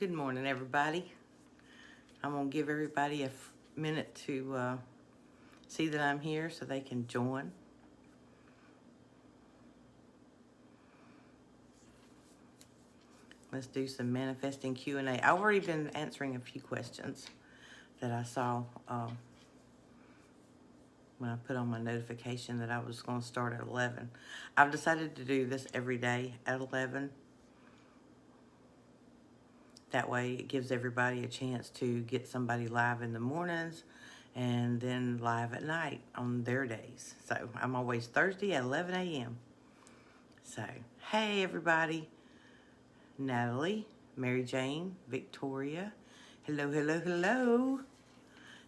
Good morning, everybody. I'm going to give everybody a minute to see that I'm here so they can join. Let's do some manifesting Q&A. I've already been answering a few questions that I saw when I put on my notification that I was going to start at 11. I've decided to do this every day at 11. That way it gives everybody a chance to get somebody live in the mornings and then live at night on their days. So I'm always Thursday at 11 a.m. So, hey everybody. Natalie, Mary Jane, Victoria. Hello, hello, hello.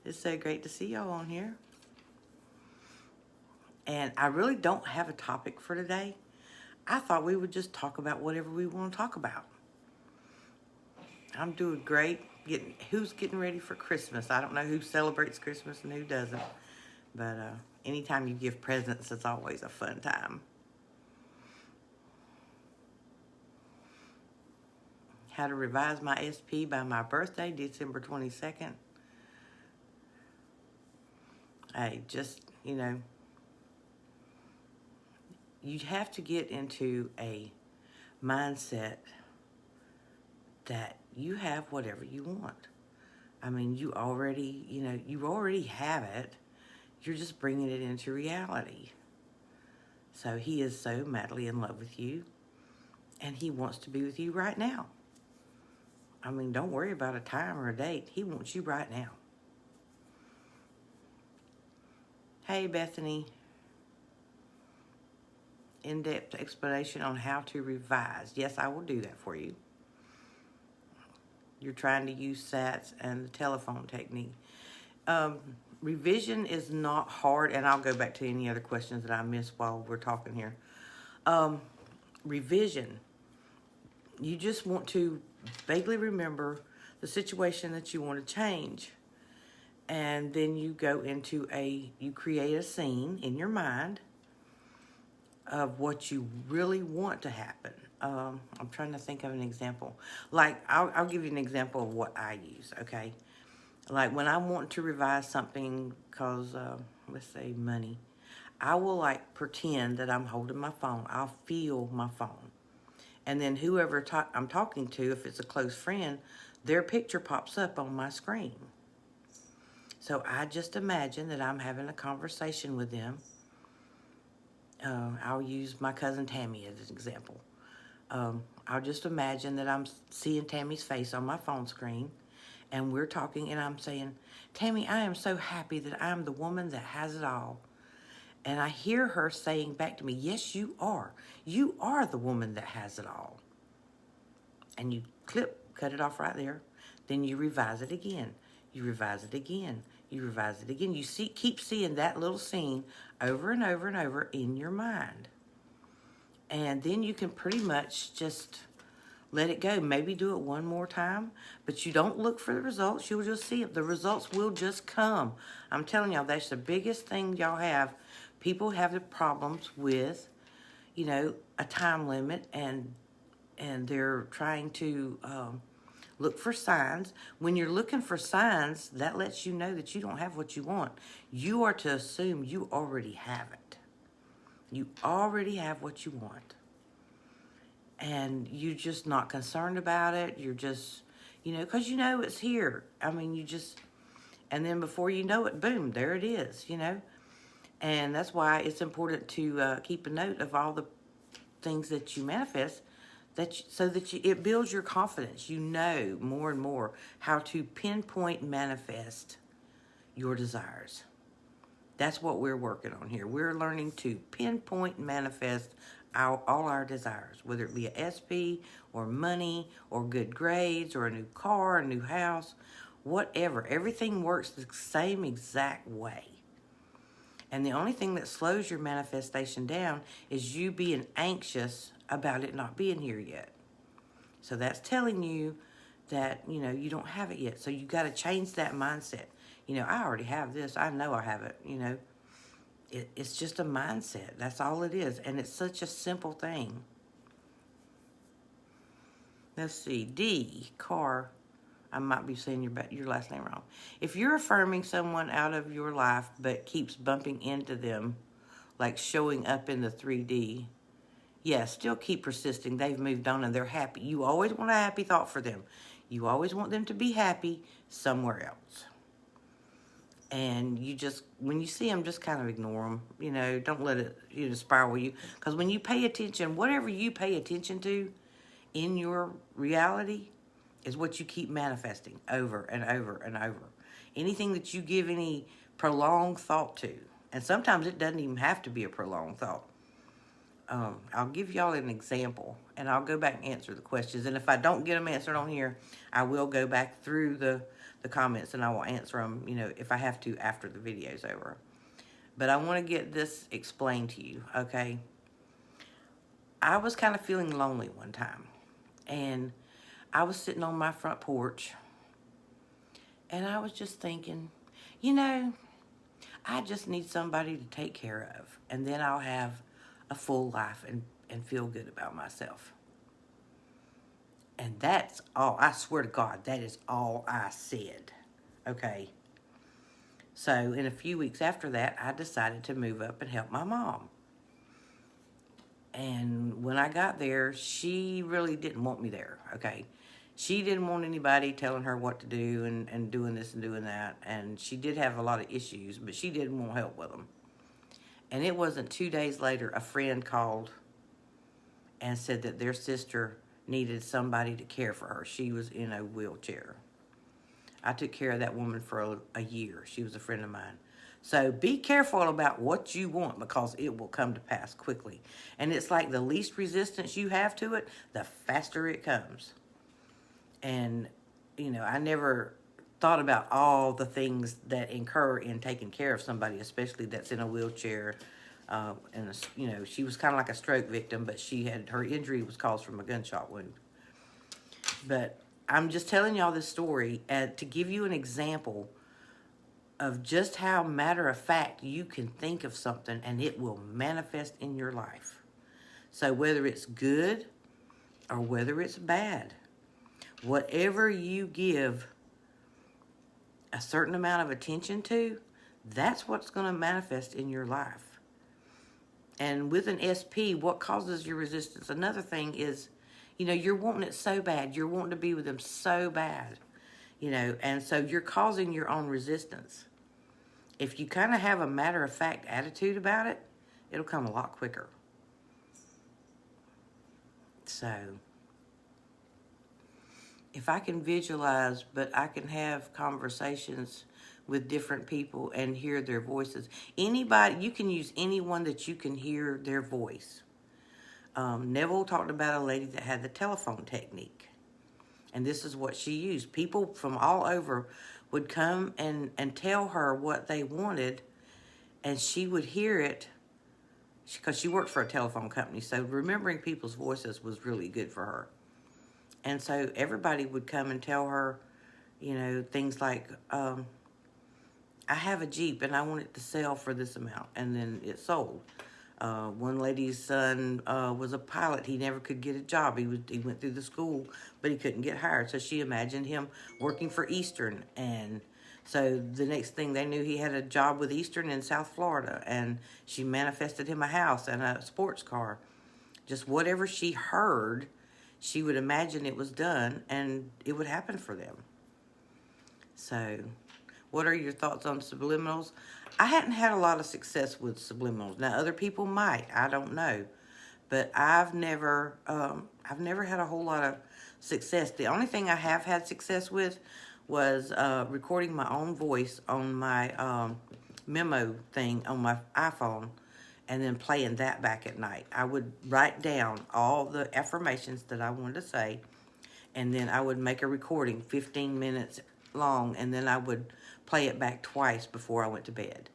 It's so great to see y'all on here. And I really don't have a topic for today. I thought we would just talk about whatever we want to talk about. I'm doing great. Who's getting ready for Christmas? I don't know who celebrates Christmas and who doesn't. But anytime you give presents, it's always a fun time. How to revise my SP by my birthday, December 22nd. Hey, just, you have to get into a mindset that you have whatever you want. I mean, you already have it. You're just bringing it into reality. So he is so madly in love with you, and he wants to be with you right now. I mean, don't worry about a time or a date. He wants you right now. Hey, Bethany. In-depth explanation on how to revise. Yes, I will do that for you. You're trying to use SATs and the telephone technique. Revision is not hard, and I'll go back to any other questions that I missed while we're talking here. Revision. You just want to vaguely remember the situation that you want to change. And then you go into you create a scene in your mind of what you really want to happen. I'm trying to think of an example. Like, I'll give you an example of what I use, okay? Like, when I want to revise something because, let's say, money, I will, like, pretend that I'm holding my phone. I'll feel my phone. And then whoever I'm talking to, if it's a close friend, their picture pops up on my screen. So I just imagine that I'm having a conversation with them. I'll use my cousin Tammy as an example. I'll just imagine that I'm seeing Tammy's face on my phone screen, and we're talking, and I'm saying, Tammy, I am so happy that I'm the woman that has it all. And I hear her saying back to me, yes, you are. You are the woman that has it all. And you cut it off right there. Then you revise it again. You revise it again. You revise it again. You keep seeing that little scene over and over and over in your mind. And then you can pretty much just let it go. Maybe do it one more time, but you don't look for the results. You'll just see it. The results will just come. I'm telling y'all, that's the biggest thing y'all have. People have the problems with, a time limit, and they're trying to look for signs. When you're looking for signs, that lets you know that you don't have what you want. You are to assume you already have it. You already have what you want. And you're just not concerned about it. You're just, because it's here. I mean, and then before you know it, boom, there it is, And that's why it's important to keep a note of all the things that you manifest, so that it builds your confidence. You know more and more how to pinpoint manifest your desires. That's what we're working on here. We're learning to pinpoint manifest all our desires, whether it be a SP or money or good grades or a new car, a new house, whatever. Everything works the same exact way. And the only thing that slows your manifestation down is you being anxious about it not being here yet. So that's telling you that, you don't have it yet. So you got to change that mindset. I already have this. I know I have it, It's just a mindset. That's all it is. And it's such a simple thing. Let's see. D, car. I might be saying your last name wrong. If you're affirming someone out of your life but keeps bumping into them, like showing up in the 3D, yeah, still keep persisting. They've moved on and they're happy. You always want a happy thought for them. You always want them to be happy somewhere else. And you just, when you see them, just kind of ignore them. You know, don't let it, spiral you. Because when you pay attention, whatever you pay attention to in your reality is what you keep manifesting over and over and over. Anything that you give any prolonged thought to, and sometimes it doesn't even have to be a prolonged thought. I'll give y'all an example, and I'll go back and answer the questions. And if I don't get them answered on here, I will go back through the comments, and I will answer them, if I have to after the video's over. But I want to get this explained to you, okay? I was kind of feeling lonely one time, and I was sitting on my front porch, and I was just thinking, I just need somebody to take care of, and then I'll have a full life and feel good about myself. And that's all, I swear to God, that is all I said, okay? So in a few weeks after that, I decided to move up and help my mom. And when I got there, she really didn't want me there, okay? She didn't want anybody telling her what to do and doing this and doing that. And she did have a lot of issues, but she didn't want help with them. And it wasn't 2 days later, a friend called and said that their sister needed somebody to care for her. She was in a wheelchair. I took care of that woman for a year. She was a friend of mine. So be careful about what you want, because it will come to pass quickly. And it's like the least resistance you have to it, the faster it comes. And, I never thought about all the things that incur in taking care of somebody, especially that's in a wheelchair. And, she was kind of like a stroke victim, but her injury was caused from a gunshot wound. But I'm just telling y'all this story to give you an example of just how matter of fact you can think of something and it will manifest in your life. So whether it's good or whether it's bad, whatever you give a certain amount of attention to, that's what's going to manifest in your life. And with an SP, what causes your resistance? Another thing is, you're wanting it so bad. You're wanting to be with them so bad, and so you're causing your own resistance. If you kind of have a matter-of-fact attitude about it, it'll come a lot quicker. So, if I can visualize, but I can have conversations with different people and hear their voices. Anybody, you can use anyone that you can hear their voice. Neville talked about a lady that had the telephone technique. And this is what she used. People from all over would come and tell her what they wanted, and she would hear it, because she worked for a telephone company, so remembering people's voices was really good for her. And so everybody would come and tell her, things like, I have a Jeep and I want it to sell for this amount, and then it sold. One lady's son was a pilot. He never could get a job. He went through the school, but he couldn't get hired. So she imagined him working for Eastern. And so the next thing they knew, he had a job with Eastern in South Florida. And she manifested him a house and a sports car. Just whatever she heard, she would imagine it was done, and it would happen for them. So what are your thoughts on subliminals? I hadn't had a lot of success with subliminals. Now, other people might. I don't know. But I've never had a whole lot of success. The only thing I have had success with was recording my own voice on my memo thing on my iPhone, and then playing that back at night. I would write down all the affirmations that I wanted to say, and then I would make a recording 15 minutes long, and then I would play it back twice before I went to bed.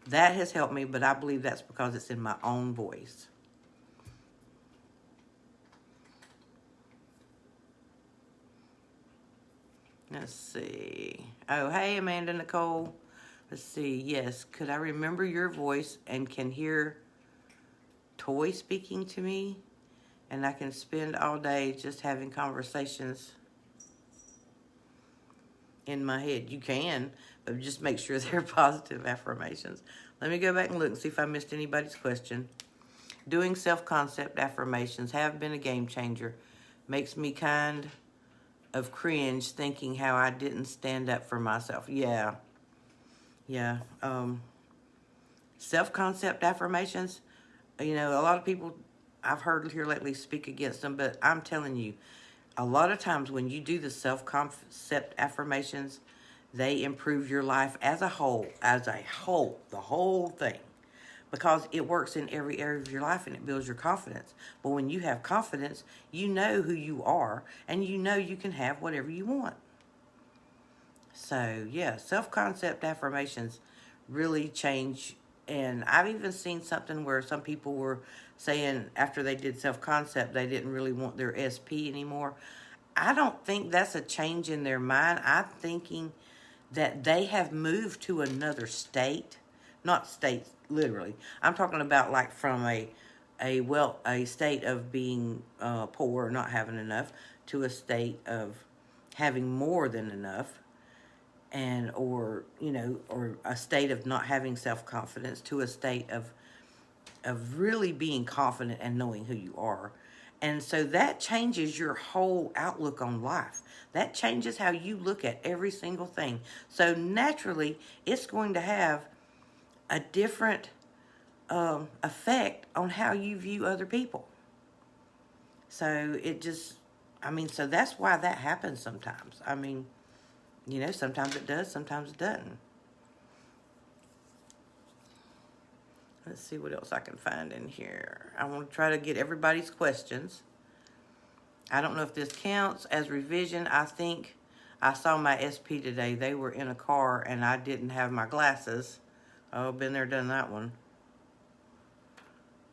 That has helped me, but I believe that's because it's in my own voice. Let's see. Oh, hey, Amanda Nicole. Let's see. Yes, could I remember your voice and can hear Toy speaking to me? And I can spend all day just having conversations in my head. You can, but just make sure they're positive affirmations. Let me go back and look and see if I missed anybody's question. Doing self-concept affirmations have been a game changer. Makes me kind of cringe thinking how I didn't stand up for myself. Yeah. Self-concept affirmations, you know, a lot of people I've heard here lately speak against them, but I'm telling you, a lot of times when you do the self-concept affirmations, they improve your life as a whole, the whole thing. Because it works in every area of your life and it builds your confidence. But when you have confidence, you know who you are and you know you can have whatever you want. So, yeah, self-concept affirmations really change. And I've even seen something where some people were saying after they did self-concept, they didn't really want their SP anymore. I don't think that's a change in their mind. I'm thinking that they have moved to another state. Not state, literally. I'm talking about like from a state of being poor or not having enough to a state of having more than enough, and or a state of not having self-confidence to a state of really being confident and knowing who you are. And so that changes your whole outlook on life. That changes how you look at every single thing. So naturally, it's going to have a different effect on how you view other people. So so that's why that happens sometimes. I mean, sometimes it does, sometimes it doesn't. Let's see what else I can find in here. I want to try to get everybody's questions. I don't know if this counts as revision. I think I saw my SP today. They were in a car and I didn't have my glasses. Oh, been there, done that one.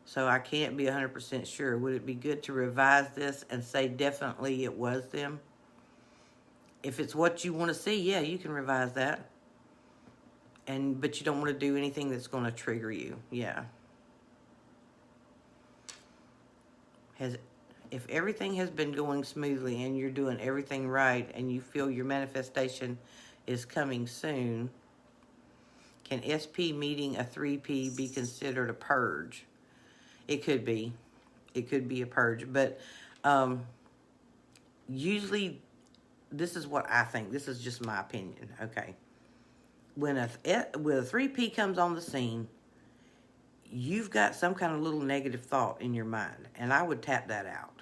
So I can't be 100% sure. Would it be good to revise this and say definitely it was them? If it's what you want to see, yeah, you can revise that. But you don't want to do anything that's going to trigger you. Yeah. If everything has been going smoothly and you're doing everything right and you feel your manifestation is coming soon, can SP meeting a 3P be considered a purge? It could be. It could be a purge. But usually, this is what I think. This is just my opinion, okay? When a 3P comes on the scene, you've got some kind of little negative thought in your mind. And I would tap that out.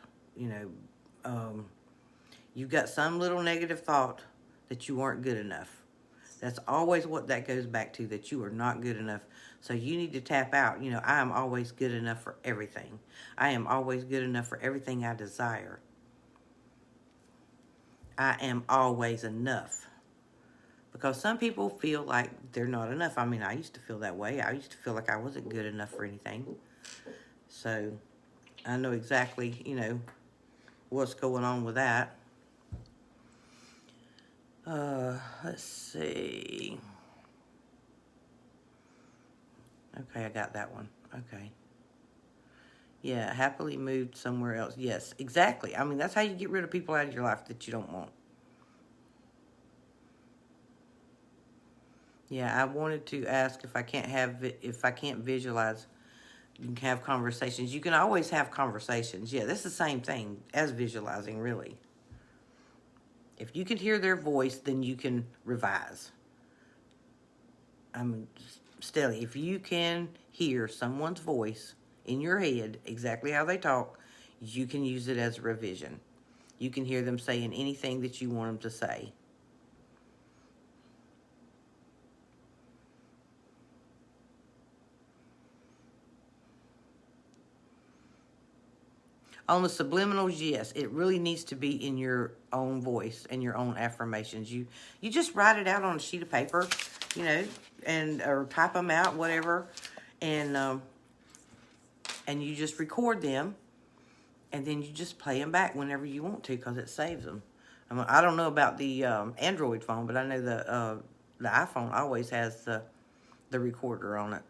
You've got some little negative thought that you weren't good enough. That's always what that goes back to, that you are not good enough. So you need to tap out. I am always good enough for everything. I am always good enough for everything I desire. I am always enough. Because some people feel like they're not enough. I mean, I used to feel that way. I used to feel like I wasn't good enough for anything. So I know exactly, what's going on with that. Let's see. Okay, I got that one. Okay. Yeah, happily moved somewhere else. Yes, exactly. I mean, that's how you get rid of people out of your life that you don't want. Yeah, I wanted to ask if I can't visualize, you can have conversations. You can always have conversations. Yeah, that's the same thing as visualizing, really. If you can hear their voice, then you can revise. Steady. If you can hear someone's voice in your head, exactly how they talk, you can use it as a revision. You can hear them saying anything that you want them to say. On the subliminals, yes, it really needs to be in your own voice and your own affirmations. You just write it out on a sheet of paper, or type them out, whatever, and you just record them, and then you just play them back whenever you want to, because it saves them. I don't know about the Android phone, but I know the iPhone always has the recorder on it.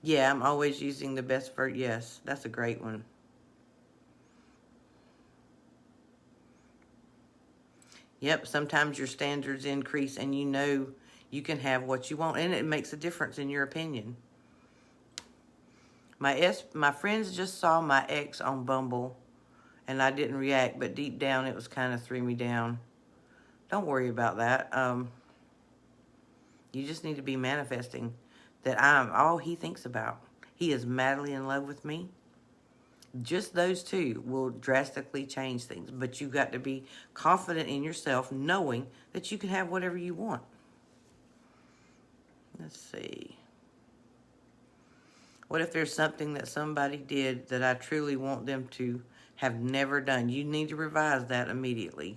Yeah, I'm always using the best for, yes, that's a great one. Yep, sometimes your standards increase and you know you can have what you want, and it makes a difference in your opinion. My friends just saw my ex on Bumble, and I didn't react, but deep down it was kind of threw me down. Don't worry about that. You just need to be manifesting that I'm all he thinks about. He is madly in love with me. Just those two will drastically change things, but you've got to be confident in yourself, knowing that you can have whatever you want. Let's see. What if there's something that somebody did that I truly want them to have never done? You need to revise that immediately.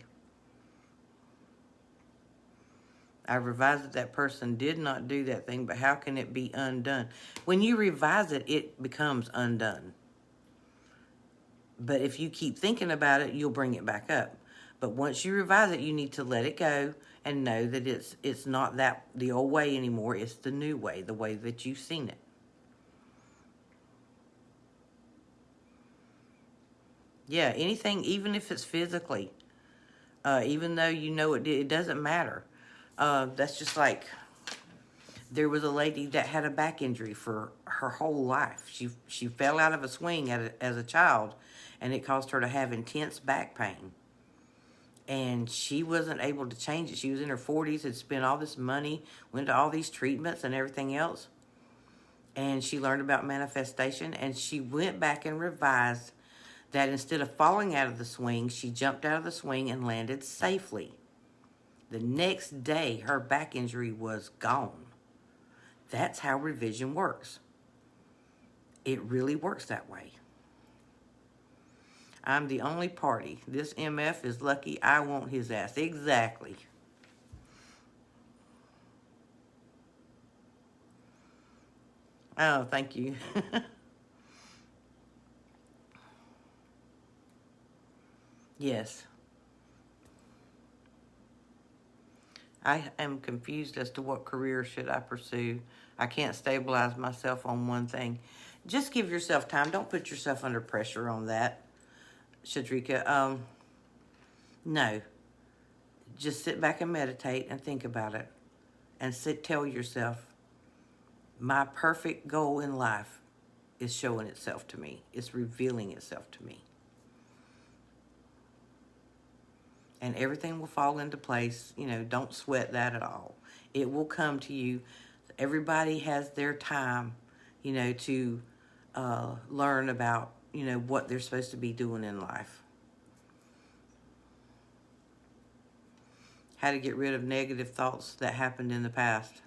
I revised that that person did not do that thing, but how can it be undone? When you revise it, it becomes undone. But if you keep thinking about it, you'll bring it back up. But once you revise it, you need to let it go and know that it's not that the old way anymore. It's the new way, the way that you've seen it. Yeah, anything, even if it's physically, even though you know it doesn't matter. That's just like there was a lady that had a back injury for her whole life. She fell out of a swing as a child, and it caused her to have intense back pain. And she wasn't able to change it. She was in her 40s, had spent all this money, went to all these treatments and everything else. And she learned about manifestation, and she went back and revised that instead of falling out of the swing, she jumped out of the swing and landed safely. The next day, her back injury was gone. That's how revision works. It really works that way. I'm the only party. This MF is lucky I want his ass. Exactly. Oh, thank you. Yes. I am confused as to what career should I pursue. I can't stabilize myself on one thing. Just give yourself time. Don't put yourself under pressure on that, Shadrika. No. Just sit back and meditate and think about it. And tell yourself, my perfect goal in life is showing itself to me. It's revealing itself to me. And everything will fall into place. Don't sweat that at all. It will come to you. Everybody has their time, to learn about, what they're supposed to be doing in life. How to get rid of negative thoughts that happened in the past.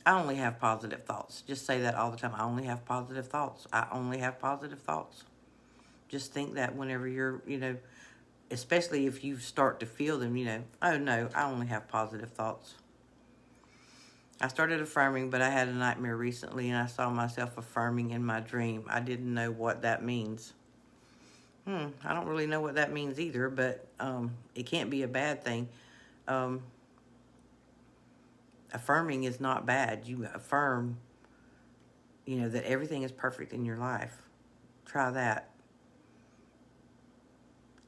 I only have positive thoughts. Just say that all the time. I only have positive thoughts. I only have positive thoughts. Just think that whenever you're, especially if you start to feel them, oh no, I only have positive thoughts. I started affirming, but I had a nightmare recently and I saw myself affirming in my dream. I didn't know what that means. I don't really know what that means either, but it can't be a bad thing. Affirming is not bad. You affirm, that everything is perfect in your life. Try that.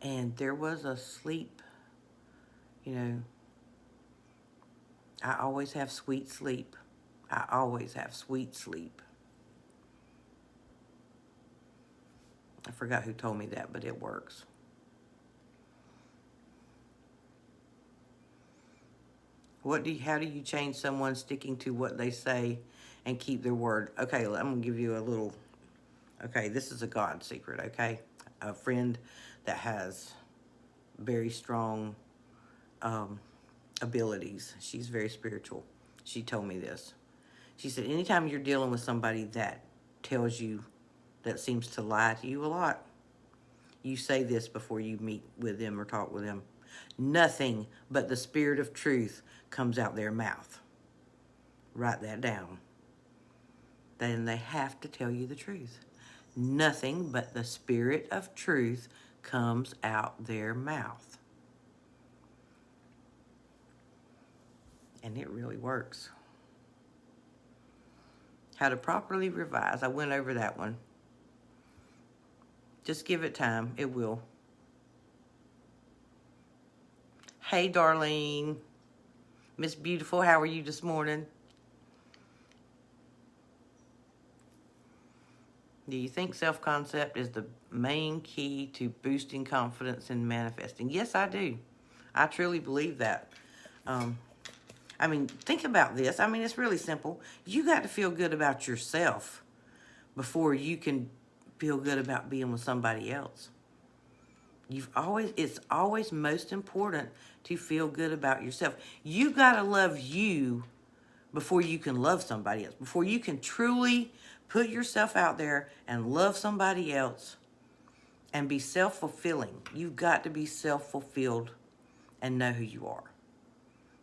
And there was a sleep, I always have sweet sleep. I always have sweet sleep. I forgot who told me that, but it works. How do you change someone sticking to what they say and keep their word? Okay, I'm going to give you a little, this is a God secret, okay? A friend that has very strong abilities. She's very spiritual. She told me this. She said, anytime you're dealing with somebody that that seems to lie to you a lot, you say this before you meet with them or talk with them. Nothing but the spirit of truth comes out their mouth. Write that down. Then they have to tell you the truth. Nothing but the spirit of truth comes out their mouth. And it really works. How to properly revise. I went over that one. Just give it time. It will. Hey, Darlene. Miss Beautiful, how are you this morning? Do you think self-concept is the main key to boosting confidence and manifesting? Yes, I do. I truly believe that. I mean, think about this. I mean, it's really simple. You got to feel good about yourself before you can feel good about being with somebody else. It's always most important to feel good about yourself. You got to love you before you can love somebody else. Before you can truly put yourself out there and love somebody else and be self-fulfilling. You've got to be self-fulfilled and know who you are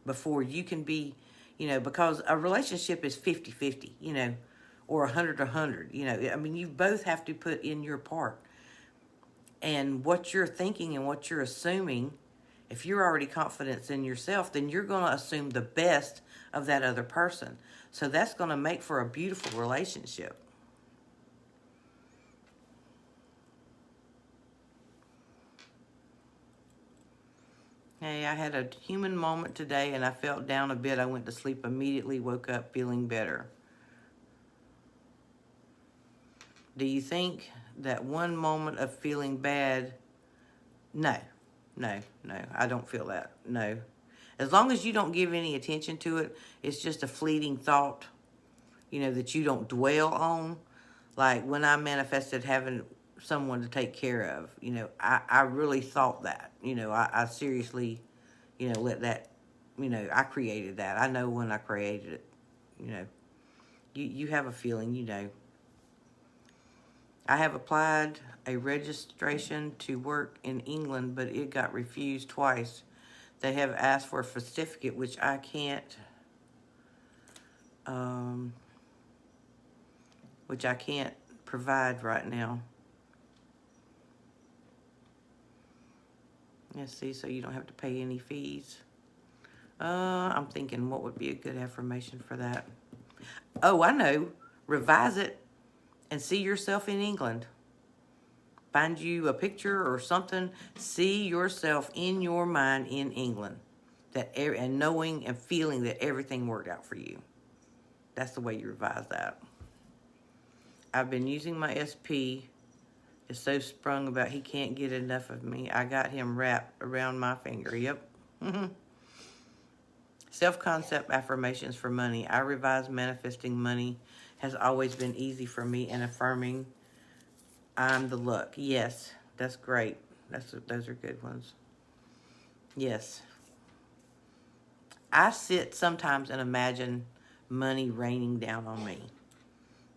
before you can be, because a relationship is 50-50, or 100-100, I mean, you both have to put in your part. And what you're thinking and what you're assuming, if you're already confident in yourself, then you're going to assume the best of that other person. So that's going to make for a beautiful relationship. Hey, I had a human moment today and I felt down a bit. I went to sleep immediately, woke up feeling better. Do you think that one moment of feeling bad? No, I don't feel that. No. As long as you don't give any attention to it, it's just a fleeting thought, that you don't dwell on. Like when I manifested having someone to take care of, I really thought that, I seriously, let that, I created that. I know when I created it, you have a feeling, I have applied a registration to work in England, but it got refused twice. They have asked for a certificate, which I can't, provide right now. Let's see, so you don't have to pay any fees. I'm thinking what would be a good affirmation for that. Oh, I know. Revise it and see yourself in England. Find you a picture or something. See yourself in your mind in England. And knowing and feeling that everything worked out for you. That's the way you revise that. I've been using my SP. Is so sprung about he can't get enough of me. I got him wrapped around my finger. Yep. Self-concept affirmations for money. I revise manifesting money has always been easy for me, and affirming I'm the luck. Yes, that's great. Those are good ones. Yes. I sit sometimes and imagine money raining down on me.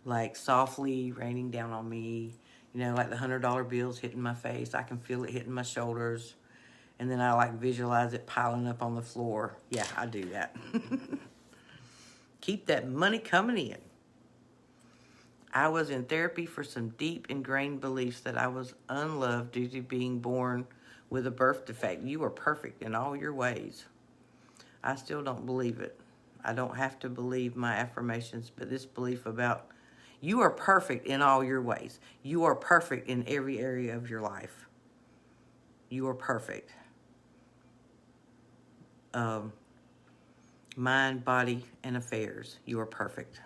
Like softly raining down on me. Like the $100 bills hitting my face. I can feel it hitting my shoulders. And then I visualize it piling up on the floor. Yeah, I do that. Keep that money coming in. I was in therapy for some deep ingrained beliefs that I was unloved due to being born with a birth defect. You are perfect in all your ways. I still don't believe it. I don't have to believe my affirmations, but this belief about you are perfect in all your ways. You are perfect in every area of your life. You are perfect. Mind, body, and affairs. You are perfect.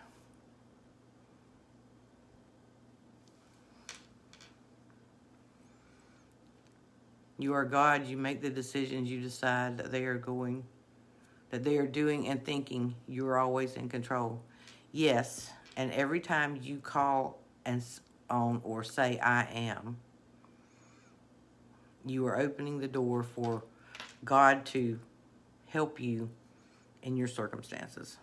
You are God. You make the decisions. You decide that they are doing and thinking. You are always in control. Yes. And every time you call on or say, I am, you are opening the door for God to help you in your circumstances.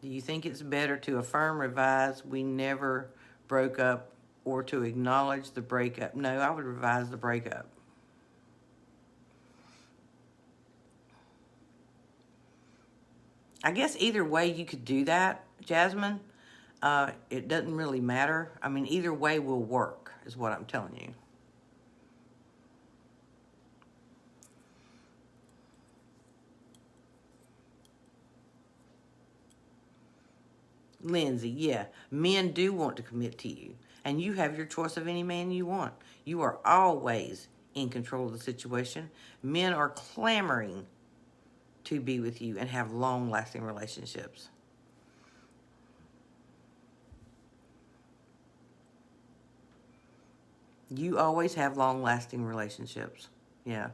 Do you think it's better to affirm, revise, we never broke up, or to acknowledge the breakup? No, I would revise the breakup. I guess either way you could do that, Jasmine. It doesn't really matter. I mean, either way will work, is what I'm telling you. Lindsay, yeah. Men do want to commit to you. And you have your choice of any man you want. You are always in control of the situation. Men are clamoring to be with you and have long-lasting relationships. You always have long-lasting relationships. Yeah.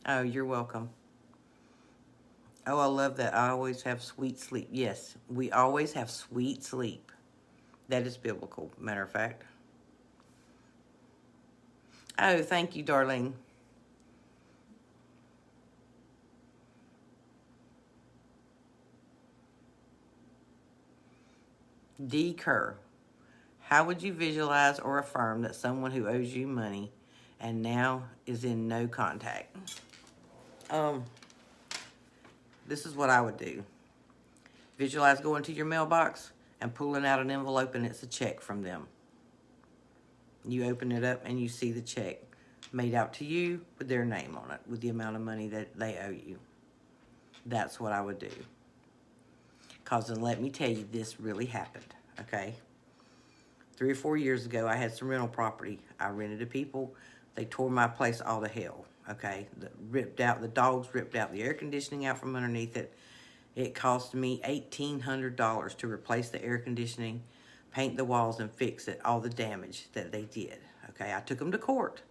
Oh, you're welcome. Oh, I love that. I always have sweet sleep. Yes, we always have sweet sleep. That is biblical, matter of fact. Oh, thank you, darling. D. Kerr. How would you visualize or affirm that someone who owes you money and now is in no contact? This is what I would do. Visualize going to your mailbox and pulling out an envelope, and it's a check from them. You open it up and you see the check made out to you with their name on it, with the amount of money that they owe you. That's what I would do. Because then let me tell you, this really happened, okay? 3 or 4 years ago, I had some rental property. I rented to people. They tore my place all to hell, okay? The dogs ripped out the air conditioning out from underneath it. It cost me $1,800 to replace the air conditioning, paint the walls, and fix it, all the damage that they did, okay? I took them to court.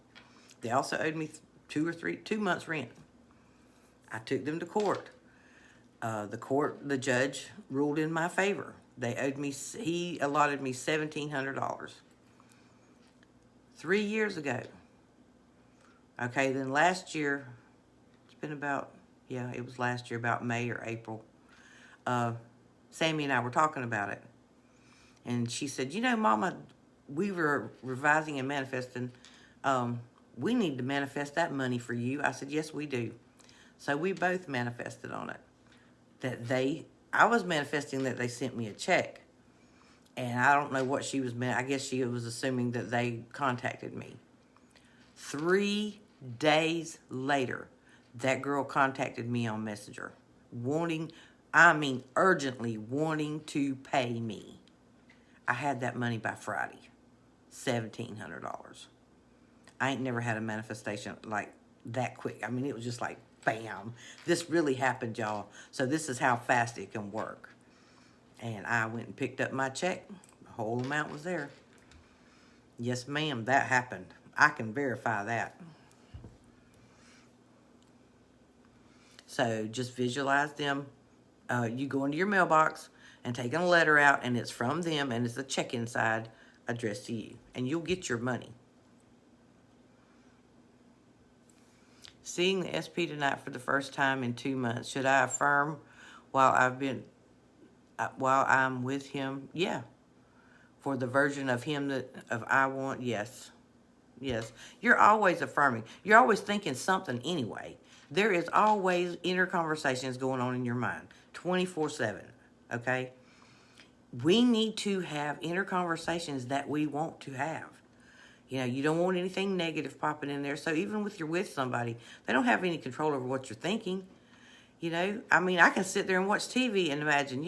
They also owed me 2 months rent. I took them to court. The judge ruled in my favor. He allotted me $1,700. 3 years ago. Okay, then last year, it's been about, it was last year, about May or April. Sammy and I were talking about it. And she said, Mama, we were revising and manifesting. We need to manifest that money for you. I said, yes, we do. So we both manifested on it. I was manifesting that they sent me a check. And I don't know what she was I guess she was assuming that they contacted me. 3 days later, that girl contacted me on Messenger, urgently wanting to pay me. I had that money by Friday, $1,700. I ain't never had a manifestation like that quick. I mean, it was just like, bam. This really happened, y'all. So this is how fast it can work. And I went and picked up my check. The whole amount was there. Yes, ma'am, that happened. I can verify that. So just visualize them. You go into your mailbox and taking a letter out, and it's from them, and it's a check inside addressed to you. And you'll get your money. Seeing the SP tonight for the first time in 2 months. Should I affirm while I'm with him? Yeah. For the version of him of I want, yes. Yes. You're always affirming. You're always thinking something anyway. There is always inner conversations going on in your mind, 24/7, okay? We need to have inner conversations that we want to have. You don't want anything negative popping in there. So even if you're with somebody, they don't have any control over what you're thinking. I can sit there and watch TV and imagine,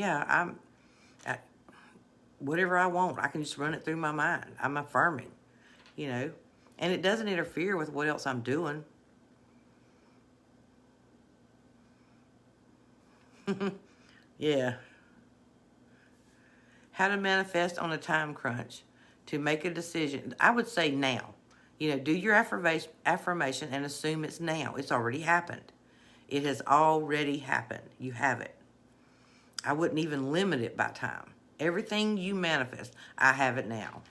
whatever I want, I can just run it through my mind. I'm affirming, and it doesn't interfere with what else I'm doing. Yeah. How to manifest on a time crunch. To make a decision, I would say now. Do your affirmation and assume it's now. It's already happened. It has already happened. You have it. I wouldn't even limit it by time. Everything you manifest, I have it now.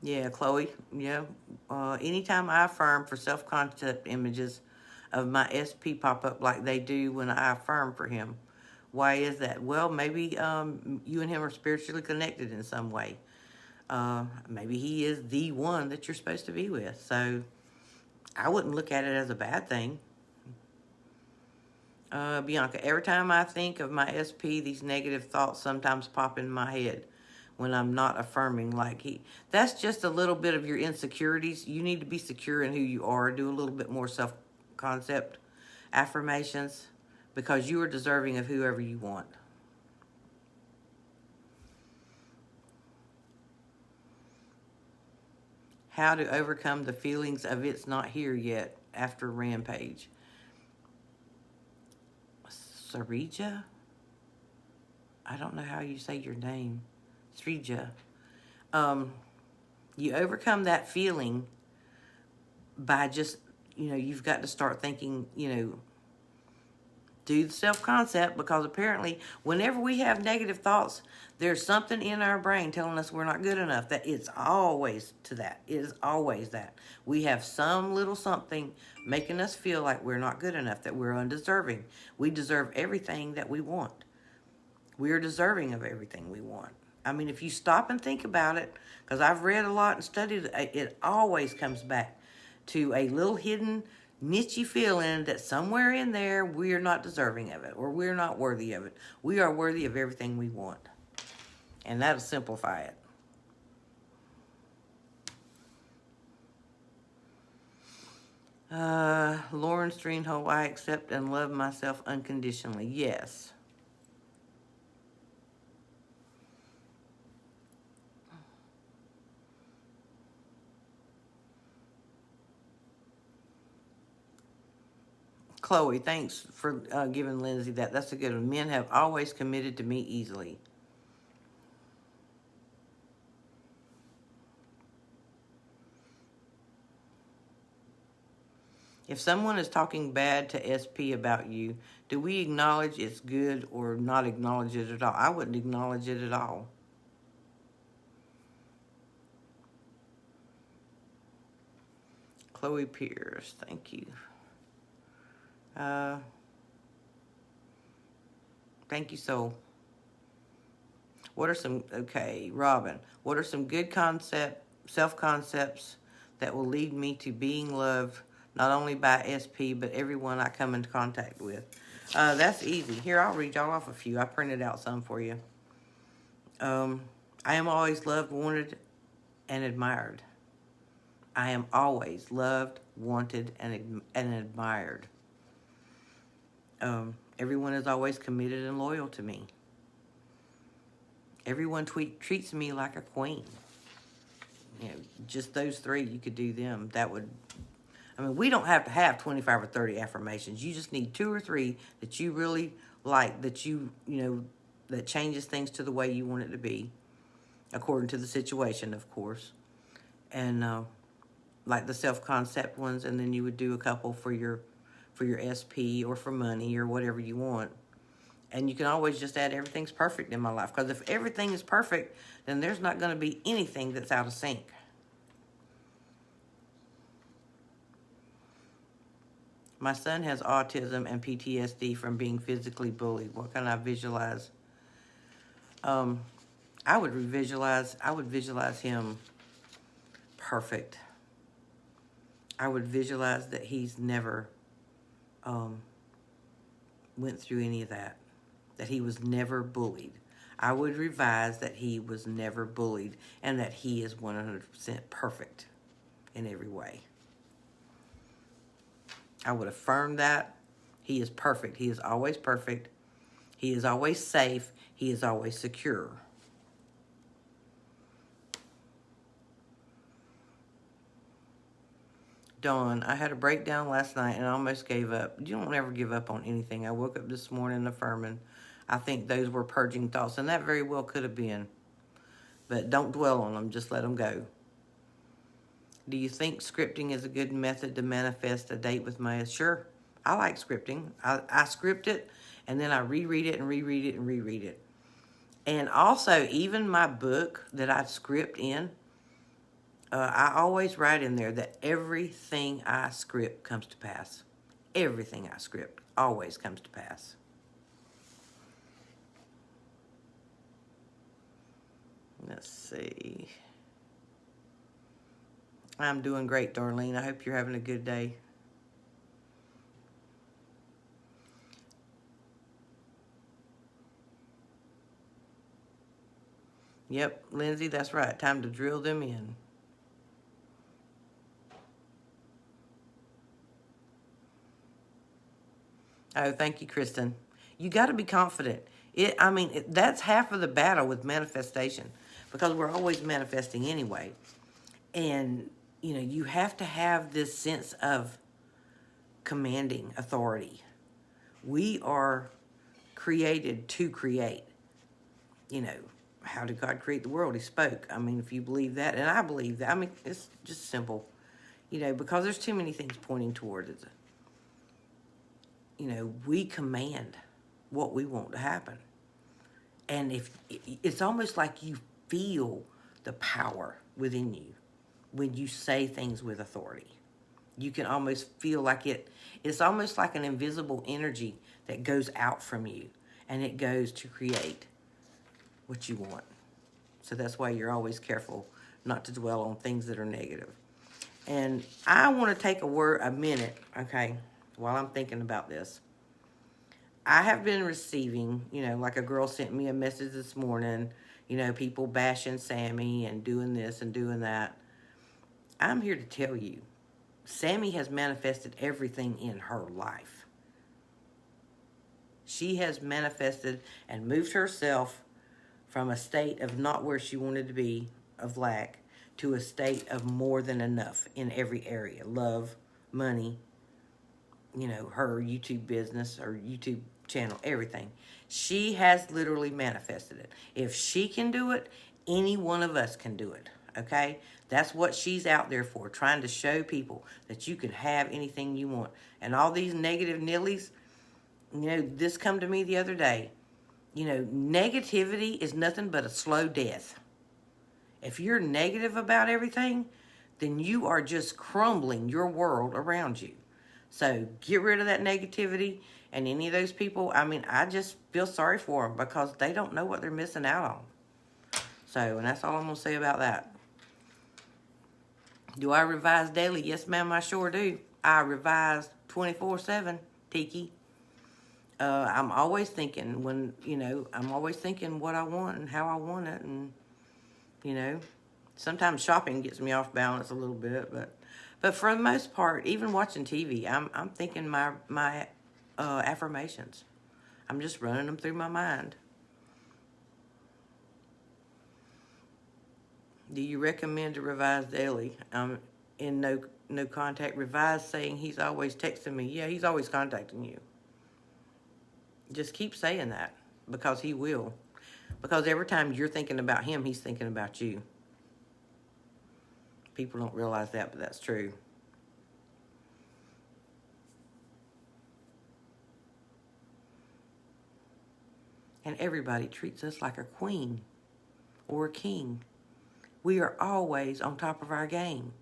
Yeah, Chloe. Yeah. Anytime I affirm for self-concept images of my SP pop up like they do when I affirm for him. Why is that? Well, maybe you and him are spiritually connected in some way. Maybe he is the one that you're supposed to be with. So I wouldn't look at it as a bad thing. Bianca, every time I think of my SP, these negative thoughts sometimes pop in my head. when I'm not affirming. That's just a little bit of your insecurities. You need to be secure in who you are. Do a little bit more self-concept affirmations, because you are deserving of whoever you want. How to overcome the feelings of it's not here yet after Rampage. Sarija? I don't know how you say your name. Srija. You overcome that feeling by just, you've got to start thinking, do the self-concept, because apparently whenever we have negative thoughts, there's something in our brain telling us we're not good enough. That it's always to that. It is always that. We have some little something making us feel like we're not good enough, that we're undeserving. We deserve everything that we want. We are deserving of everything we want. I mean, if you stop and think about it, because I've read a lot and studied, it always comes back to a little hidden niche feeling that somewhere in there we're not deserving of it, or we're not worthy of it. We are worthy of everything we want. And that'll simplify it. Lauren Stringhold, I accept and love myself unconditionally. Yes. Chloe, thanks for giving Lindsay that. That's a good one. Men have always committed to me easily. If someone is talking bad to SP about you, do we acknowledge it's good or not acknowledge it at all? I wouldn't acknowledge it at all. Chloe Pierce, thank you. Thank you, Soul. Robin, what are some good self-concepts that will lead me to being loved, not only by SP, but everyone I come into contact with? That's easy. Here, I'll read y'all off a few. I printed out some for you. I am always loved, wanted, and admired. I am always loved, wanted, and admired. Everyone is always committed and loyal to me. Everyone treats me like a queen. Just those three, you could do them. We don't have to have 25 or 30 affirmations. You just need 2 or 3 that you really like, that that changes things to the way you want it to be, according to the situation, of course. And like the self-concept ones, and then you would do a couple for your SP or for money or whatever you want. And you can always just add everything's perfect in my life, because if everything is perfect, then there's not going to be anything that's out of sync. My son has autism and PTSD from being physically bullied. What can I visualize? I would visualize him perfect. I would visualize that he's never went through any of that he was never bullied. I would revise that he was never bullied, and that he is 100% perfect in every way. I would affirm that he is perfect. He is always perfect. He is always safe. He is always secure. Dawn, I had a breakdown last night and I almost gave up. You don't ever give up on anything. I woke up this morning affirming. I think those were purging thoughts, and that very well could have been. But don't dwell on them. Just let them go. Do you think scripting is a good method to manifest a date with my... Sure. I like scripting. I script it, and then I reread it and reread it and reread it. And also, even my book that I script in, I always write in there that everything I script comes to pass. Everything I script always comes to pass. Let's see. I'm doing great, Darlene. I hope you're having a good day. Yep, Lindsay, that's right. Time to drill them in. Oh, thank you, Kristen. You got to be confident. That's half of the battle with manifestation, because we're always manifesting anyway. And, you have to have this sense of commanding authority. We are created to create. How did God create the world? He spoke. If you believe that, and I believe that, it's just simple, because there's too many things pointing towards it. We command what we want to happen. And if it's almost like you feel the power within you when you say things with authority. You can almost feel like it's almost like an invisible energy that goes out from you, and it goes to create what you want. So that's why you're always careful not to dwell on things that are negative. And I want to take a minute, okay, while I'm thinking about this. I have been receiving, like a girl sent me a message this morning, people bashing Sammy and doing this and doing that. I'm here to tell you, Sammy has manifested everything in her life. She has manifested and moved herself from a state of not where she wanted to be, of lack, to a state of more than enough in every area. Love, money, her YouTube business or YouTube channel, everything. She has literally manifested it. If she can do it, any one of us can do it, okay? That's what she's out there for, trying to show people that you can have anything you want. And all these negative nillies, this come to me the other day. Negativity is nothing but a slow death. If you're negative about everything, then you are just crumbling your world around you. So get rid of that negativity. And any of those people, I just feel sorry for them, because they don't know what they're missing out on. So, and that's all I'm going to say about that. Do I revise daily? Yes, ma'am, I sure do. I revise 24/7, Tiki. I'm always thinking I'm always thinking what I want and how I want it. And, sometimes shopping gets me off balance a little bit, but for the most part, even watching TV, I'm thinking my affirmations. I'm just running them through my mind. Do you recommend to revise daily? In no contact. Revise saying he's always texting me. Yeah, he's always contacting you. Just keep saying that, because he will. Because every time you're thinking about him, he's thinking about you. People don't realize that, but that's true. And everybody treats us like a queen or a king. We are always on top of our game.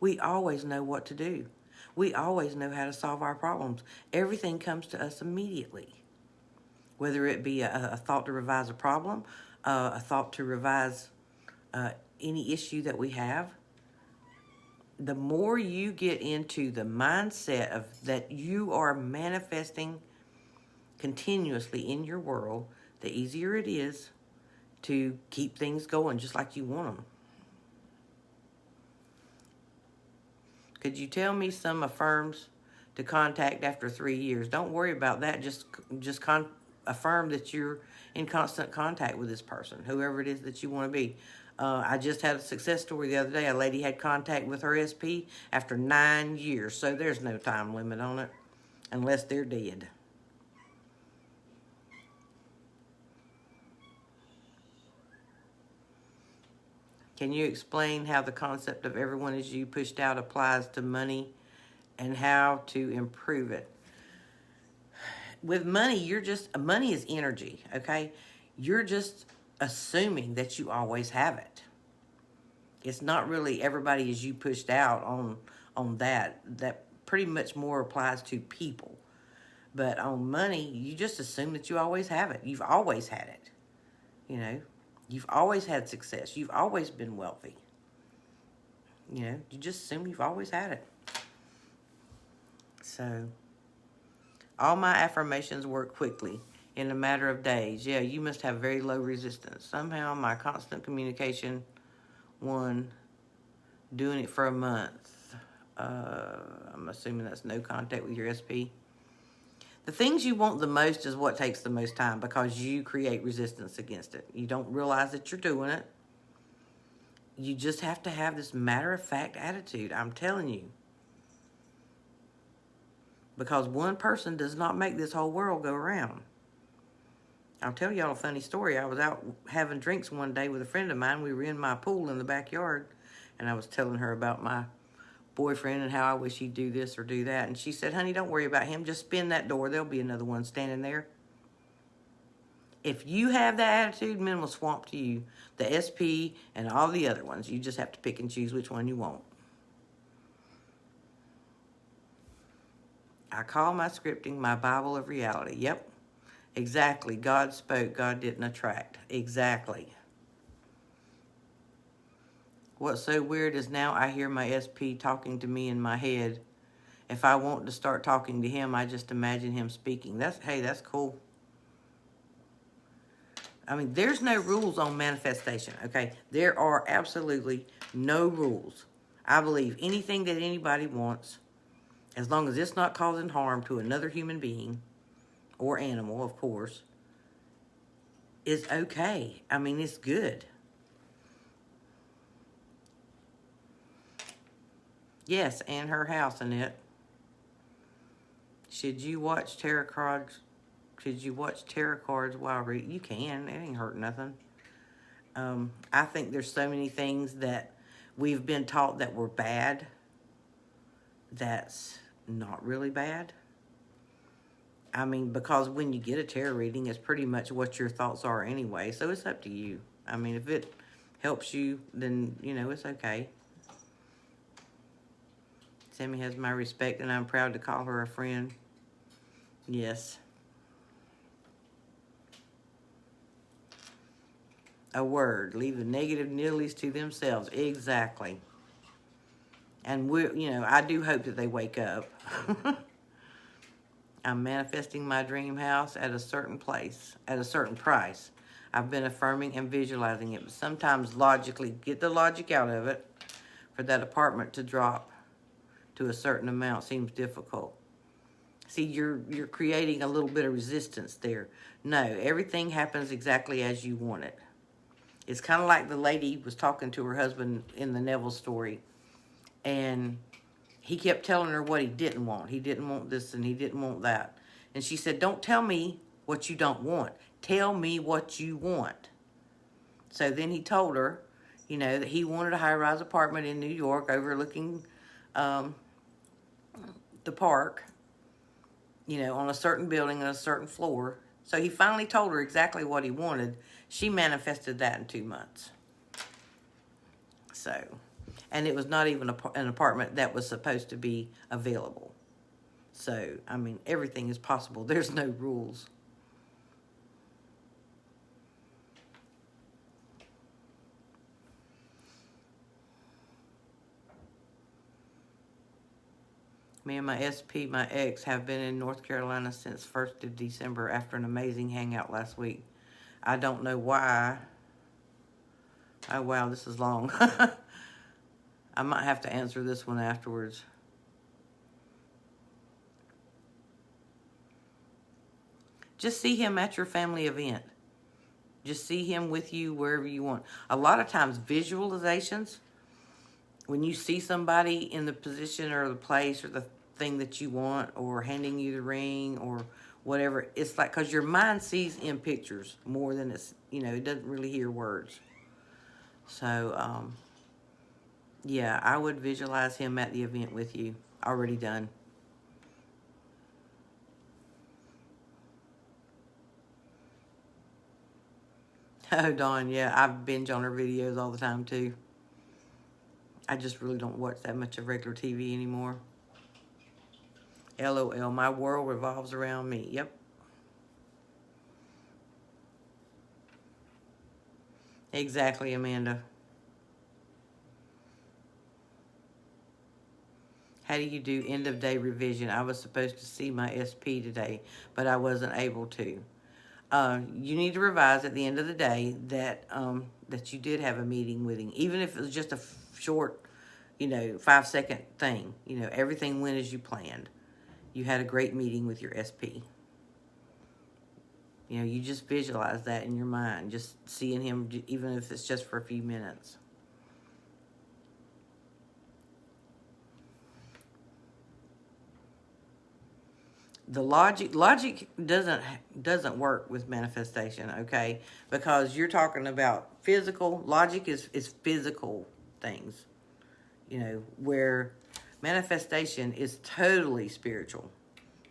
We always know what to do. We always know how to solve our problems. Everything comes to us immediately. Whether it be a thought to revise a problem, a thought to revise any issue that we have. The more you get into the mindset of that you are manifesting continuously in your world, the easier it is to keep things going just like you want them. Could you tell me some affirms to contact after 3 years? Don't worry about that. Just affirm that you're in constant contact with this person, whoever it is that you want to be. I just had a success story the other day. A lady had contact with her SP after 9 years, so there's no time limit on it unless they're dead. Can you explain how the concept of everyone is you pushed out applies to money and how to improve it? With money, money is energy, okay? You're just assuming that you always have it. It's not really everybody is you pushed out on that. That pretty much more applies to people. But on money, you just assume that you always have it. You've always had it, You've always had success. You've always been wealthy. You just assume you've always had it. So, all my affirmations work quickly. in a matter of days. Yeah, you must have very low resistance. Somehow my constant communication, one, doing it for a month. I'm assuming that's no contact with your SP. The things you want the most is what takes the most time because you create resistance against it. You don't realize that you're doing it. You just have to have this matter-of-fact attitude. I'm telling you. Because one person does not make this whole world go around. I'll tell y'all a funny story. I was out having drinks one day with a friend of mine. We were in my pool in the backyard, and I was telling her about my boyfriend and how I wish he'd do this or do that. And she said, honey, don't worry about him. Just spin that door. There'll be another one standing there. If you have that attitude, men will swamp to you. The SP and all the other ones. You just have to pick and choose which one you want. I call my scripting my Bible of reality. Yep. Exactly. God spoke. God didn't attract. Exactly. What's so weird is now I hear my SP talking to me in my head. If I want to start talking to him, I just imagine him speaking. Hey, that's cool. I mean, there's no rules on manifestation, okay? There are absolutely no rules. I believe anything that anybody wants, as long as it's not causing harm to another human being, or animal, of course, is okay. I mean, it's good. Yes, and her house, Annette. Should you watch tarot cards? Should you watch tarot cards while reading? You can. It ain't hurt nothing. I think there's so many things that we've been taught that were bad that's not really bad. I mean, because when you get a tarot reading, it's pretty much what your thoughts are anyway, so it's up to you. I mean, if it helps you, then, you know, it's okay. Sammy has my respect, and I'm proud to call her a friend. Yes. A word. Leave the negative nillies to themselves. Exactly. And, I do hope that they wake up. I'm manifesting my dream house at a certain place, at a certain price. I've been affirming and visualizing it, but sometimes logically, get the logic out of it, for that apartment to drop to a certain amount seems difficult. See, you're creating a little bit of resistance there. No, everything happens exactly as you want it. It's kind of like the lady was talking to her husband in the Neville story, and he kept telling her what he didn't want. He didn't want this and he didn't want that. And she said, don't tell me what you don't want. Tell me what you want. So then he told her, that he wanted a high-rise apartment in New York overlooking the park, on a certain building on a certain floor. So he finally told her exactly what he wanted. She manifested that in 2 months. So, and it was not even an apartment that was supposed to be available. So, I mean, everything is possible. There's no rules. Me and my SP, my ex, have been in North Carolina since 1st of December after an amazing hangout last week. I don't know why. Oh, wow, this is long. I might have to answer this one afterwards. Just see him at your family event. Just see him with you wherever you want. A lot of times, visualizations, when you see somebody in the position or the place or the thing that you want, or handing you the ring or whatever, it's like, because your mind sees in pictures more than it's, it doesn't really hear words. So, yeah, I would visualize him at the event with you. Already done. Oh, Dawn, yeah, I binge on her videos all the time, too. I just really don't watch that much of regular TV anymore. LOL, my world revolves around me. Yep. Exactly, Amanda. How do you do end of day revision? I was supposed to see my SP today, but I wasn't able to. You need to revise at the end of the day that that you did have a meeting with him, even if it was just a short, 5-second thing. Everything went as you planned. You had a great meeting with your SP. You just visualize that in your mind, just seeing him, even if it's just for a few minutes. The logic doesn't work with manifestation, okay? Because you're talking about physical. Logic is physical things, where manifestation is totally spiritual,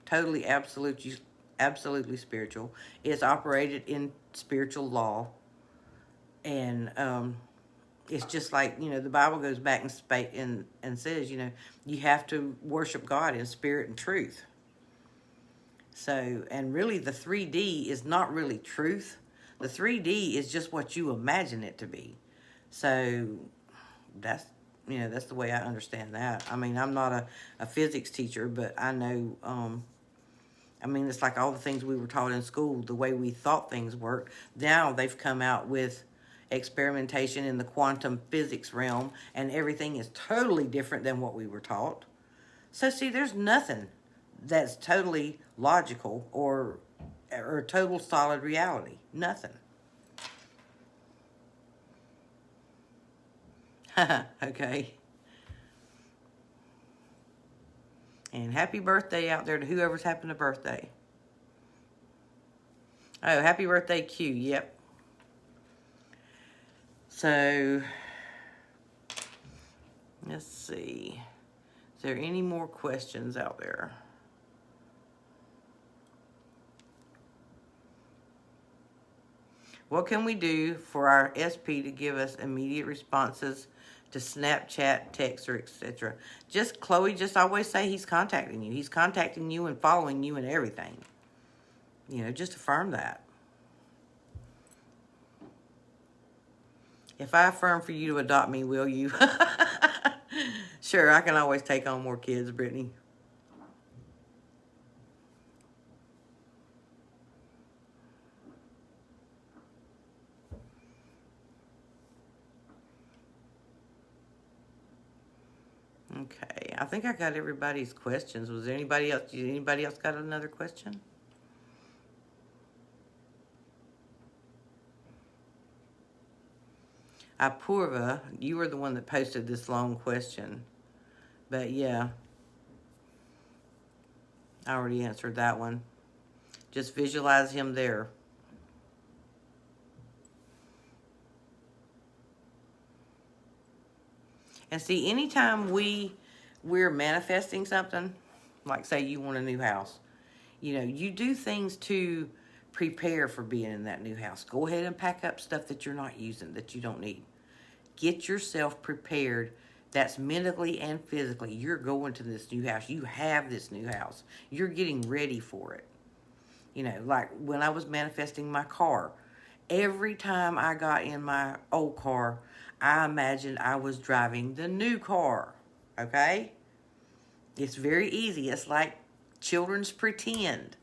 totally absolutely spiritual. It's operated in spiritual law, and it's just like, the Bible goes back and says, you have to worship God in spirit and truth. So, and really the 3D is not really truth. The 3D is just what you imagine it to be. So that's the way I understand that. I mean, I'm not a physics teacher, but I know, it's like all the things we were taught in school, the way we thought things worked. Now they've come out with experimentation in the quantum physics realm, and everything is totally different than what we were taught. So see, there's nothing that's totally logical or total solid reality. Nothing. Okay. And happy birthday out there to whoever's having a birthday. Oh, happy birthday, Q. Yep. So, let's see. Is there any more questions out there? What can we do for our SP to give us immediate responses to Snapchat, text, or etc.? Chloe just always say he's contacting you. He's contacting you and following you and everything. Just affirm that. If I affirm for you to adopt me, will you? Sure, I can always take on more kids, Brittany. Okay, I think I got everybody's questions. Was there anybody else? Anybody else got another question? Apurva, you were the one that posted this long question. But yeah, I already answered that one. Just visualize him there. And see, anytime we're manifesting something, like say you want a new house, you do things to prepare for being in that new house. Go ahead and pack up stuff that you're not using, that you don't need. Get yourself prepared. That's mentally and physically. You're going to this new house. You have this new house. You're getting ready for it. Like when I was manifesting my car, every time I got in my old car, I imagined I was driving the new car, okay? It's very easy. It's like children's pretend.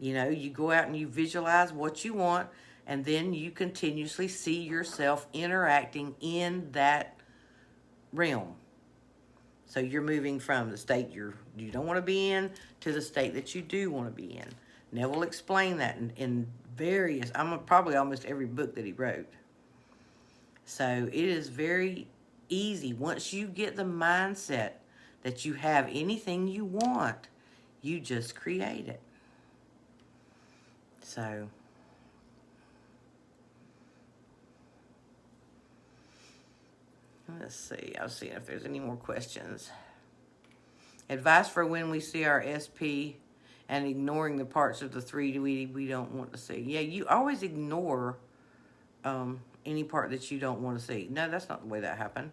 You go out and you visualize what you want, and then you continuously see yourself interacting in that realm. So you're moving from the state you don't want to be in to the state that you do want to be in. Neville explained that in various, probably almost every book that he wrote. So it is very easy. Once you get the mindset that you have anything you want, you just create it. So let's see. I'll see if there's any more questions. Advice for when we see our SP and ignoring the parts of the 3D we don't want to see. Yeah, you always ignore any part that you don't want to see. No, that's not the way that happened.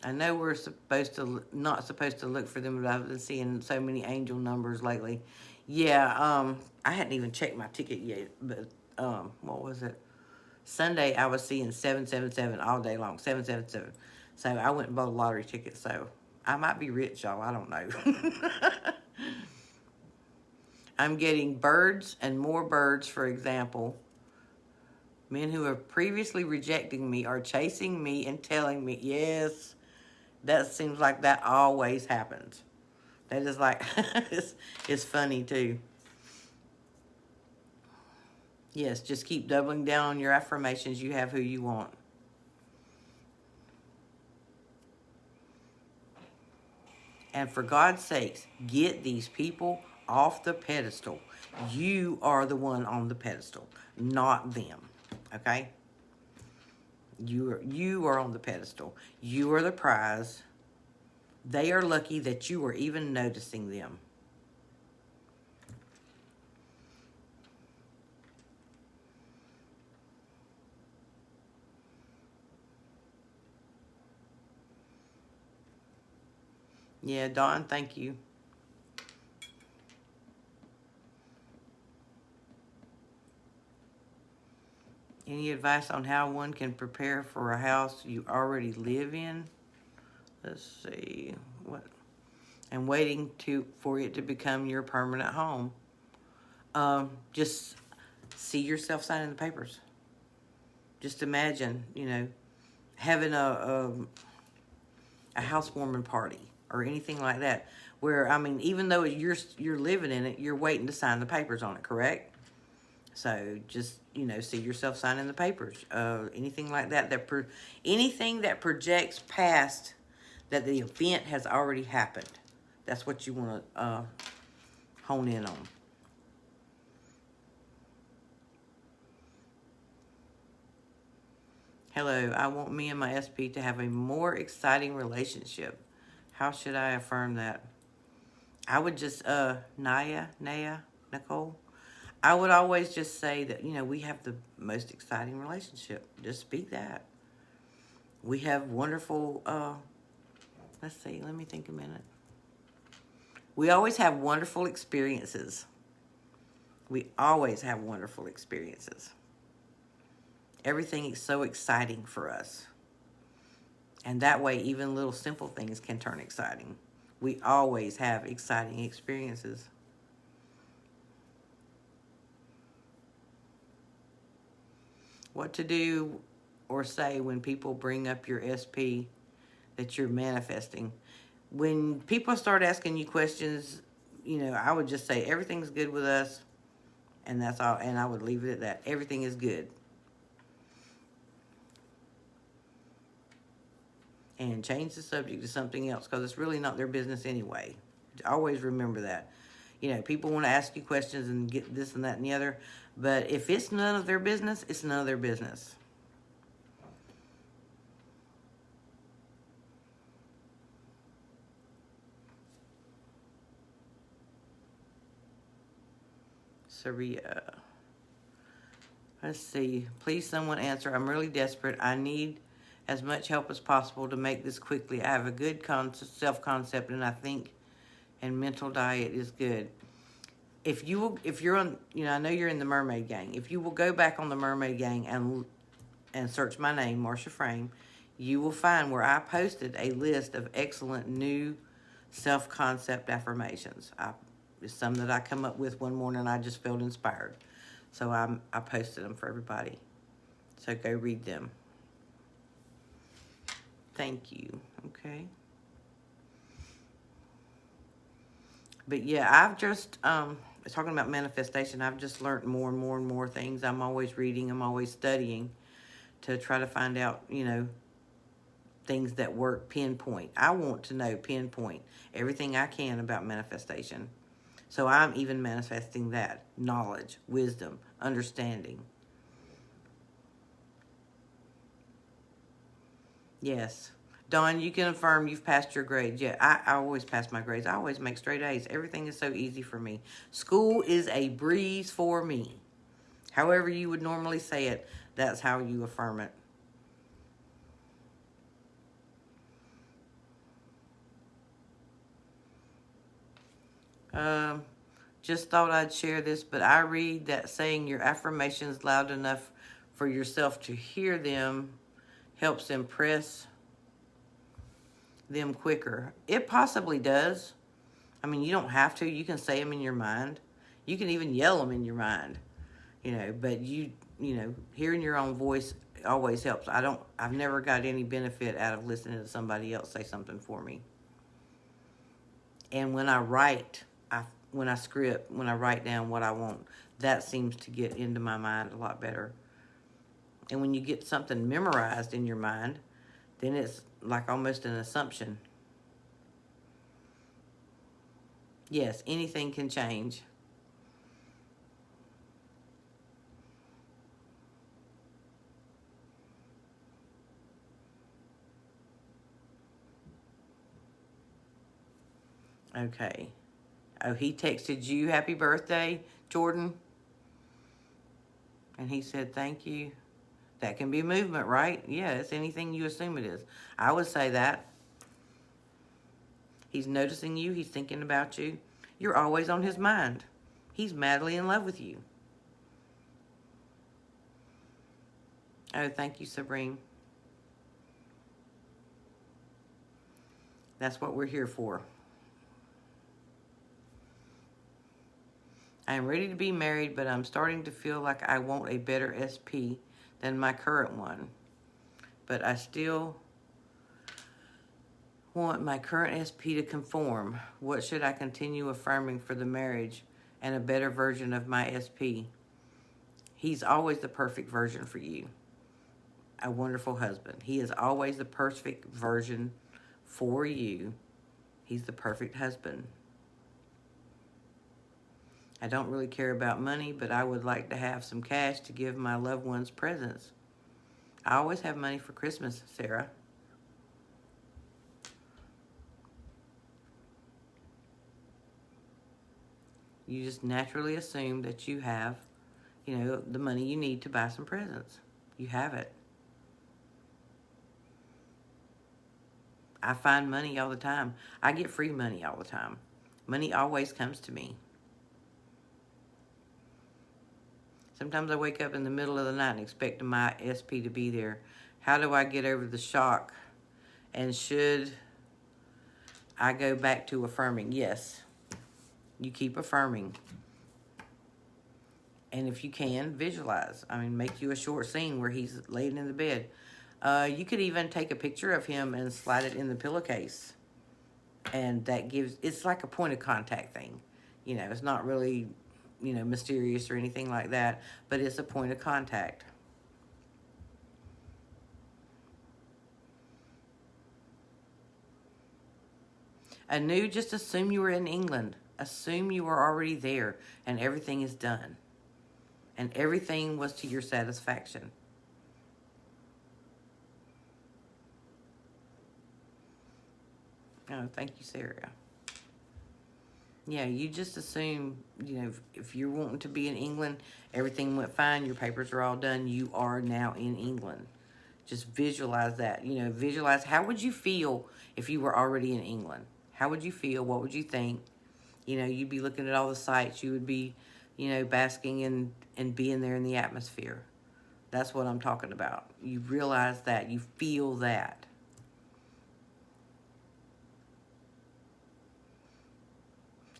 I know we're not supposed to look for them, but I've been seeing so many angel numbers lately. Yeah, I hadn't even checked my ticket yet, but what was it? Sunday I was seeing 777 all day long, 777. So I went and bought a lottery ticket. So I might be rich, y'all. I don't know. I'm getting birds and more birds, for example. Men who have previously rejecting me are chasing me and telling me, yes, that seems like that always happens. That is like, it's funny too. Yes, just keep doubling down on your affirmations. You have who you want. And for God's sakes, get these people off the pedestal. You are the one on the pedestal, not them. Okay? You are on the pedestal. You are the prize. They are lucky that you are even noticing them. Yeah, Dawn, thank you. Any advice on how one can prepare for a house you already live in? Let's see. What? And waiting for it to become your permanent home. Just see yourself signing the papers. Just imagine, having a housewarming party or anything like that. Where, even though you're living in it, you're waiting to sign the papers on it, correct? So just, see yourself signing the papers. Anything like that, anything that projects past that the event has already happened. That's what you want to hone in on. Hello, I want me and my SP to have a more exciting relationship. How should I affirm that? I would just, Nicole, I would always just say that, we have the most exciting relationship. Just speak that. We have wonderful, let's see, let me think a minute. We always have wonderful experiences. We always have wonderful experiences. Everything is so exciting for us. And that way, even little simple things can turn exciting. We always have exciting experiences. What to do or say when people bring up your SP that you're manifesting. When people start asking you questions, I would just say everything's good with us, and that's all. And I would leave it at that. Everything is good. And change the subject to something else, because it's really not their business anyway. Always remember that. People want to ask you questions and get this and that and the other, but if it's none of their business, it's none of their business. Saria. Let's see. Please, someone answer. I'm really desperate. I need as much help as possible to make this quickly. I have a good self-concept, and I think and mental diet is good. If you're on, I know you're in the Mermaid Gang. If you will go back on the Mermaid Gang and search my name, M.Frame, you will find where I posted a list of excellent new self-concept affirmations. It's some that I come up with one morning and I just felt inspired. So I posted them for everybody. So go read them. Thank you. Okay. But yeah, I've just, talking about manifestation, I've just learned more and more and more things. I'm always reading, I'm always studying to try to find out, things that work pinpoint. I want to know pinpoint everything I can about manifestation. So I'm even manifesting that. Knowledge, wisdom, understanding. Yes. Dawn, you can affirm you've passed your grades. Yeah, I always pass my grades. I always make straight A's. Everything is so easy for me. School is a breeze for me. However you would normally say it, that's how you affirm it. Just thought I'd share this, but I read that saying your affirmations loud enough for yourself to hear them helps impress them quicker. It possibly does. I mean, you don't have to. You can say them in your mind. You can even yell them in your mind, but hearing your own voice always helps. I've never got any benefit out of listening to somebody else say something for me. And when I write, when I script, when I write down what I want, that seems to get into my mind a lot better. And when you get something memorized in your mind, then it's like almost an assumption. Yes, anything can change. Okay. Oh, he texted you happy birthday, Jordan? And he said thank you. That can be movement, right? Yeah, it's anything you assume it is. I would say that. He's noticing you. He's thinking about you. You're always on his mind. He's madly in love with you. Oh, thank you, Sabrine. That's what we're here for. I am ready to be married, but I'm starting to feel like I want a better SP than my current one. But I still want my current SP to conform. What should I continue affirming for the marriage and a better version of my SP? He's always the perfect version for you. A wonderful husband. He is always the perfect version for you. He's the perfect husband. I don't really care about money, but I would like to have some cash to give my loved ones presents. I always have money for Christmas, Sarah. You just naturally assume that you have, the money you need to buy some presents. You have it. I find money all the time. I get free money all the time. Money always comes to me. Sometimes I wake up in the middle of the night and expect my SP to be there. How do I get over the shock? And should I go back to affirming? Yes. You keep affirming. And if you can, visualize. Make you a short scene where he's laying in the bed. You could even take a picture of him and slide it in the pillowcase. And that it's like a point of contact thing. It's not really, mysterious or anything like that, but it's a point of contact. Just assume you were in England. Assume you were already there and everything is done. And everything was to your satisfaction. Oh, thank you, Sarah. Yeah, you just assume, if you're wanting to be in England, everything went fine, your papers are all done, you are now in England. Just visualize that. Visualize how would you feel if you were already in England? How would you feel? What would you think? You'd be looking at all the sights. You would be, basking and being there in the atmosphere. That's what I'm talking about. You realize that. You feel that.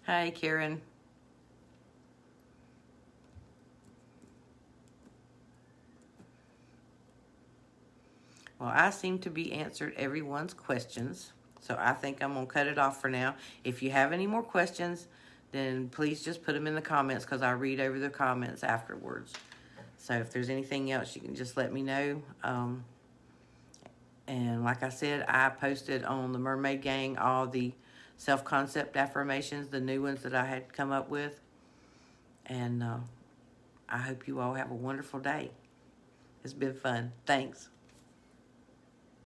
Hi, Karen. Well, I seem to be answered everyone's questions, so I think I'm going to cut it off for now. If you have any more questions, then please just put them in the comments because I read over the comments afterwards. So if there's anything else, you can just let me know. And like I said, I posted on the Mermaid Gang all the self-concept affirmations, the new ones that I had come up with. And I hope you all have a wonderful day. It's been fun. Thanks.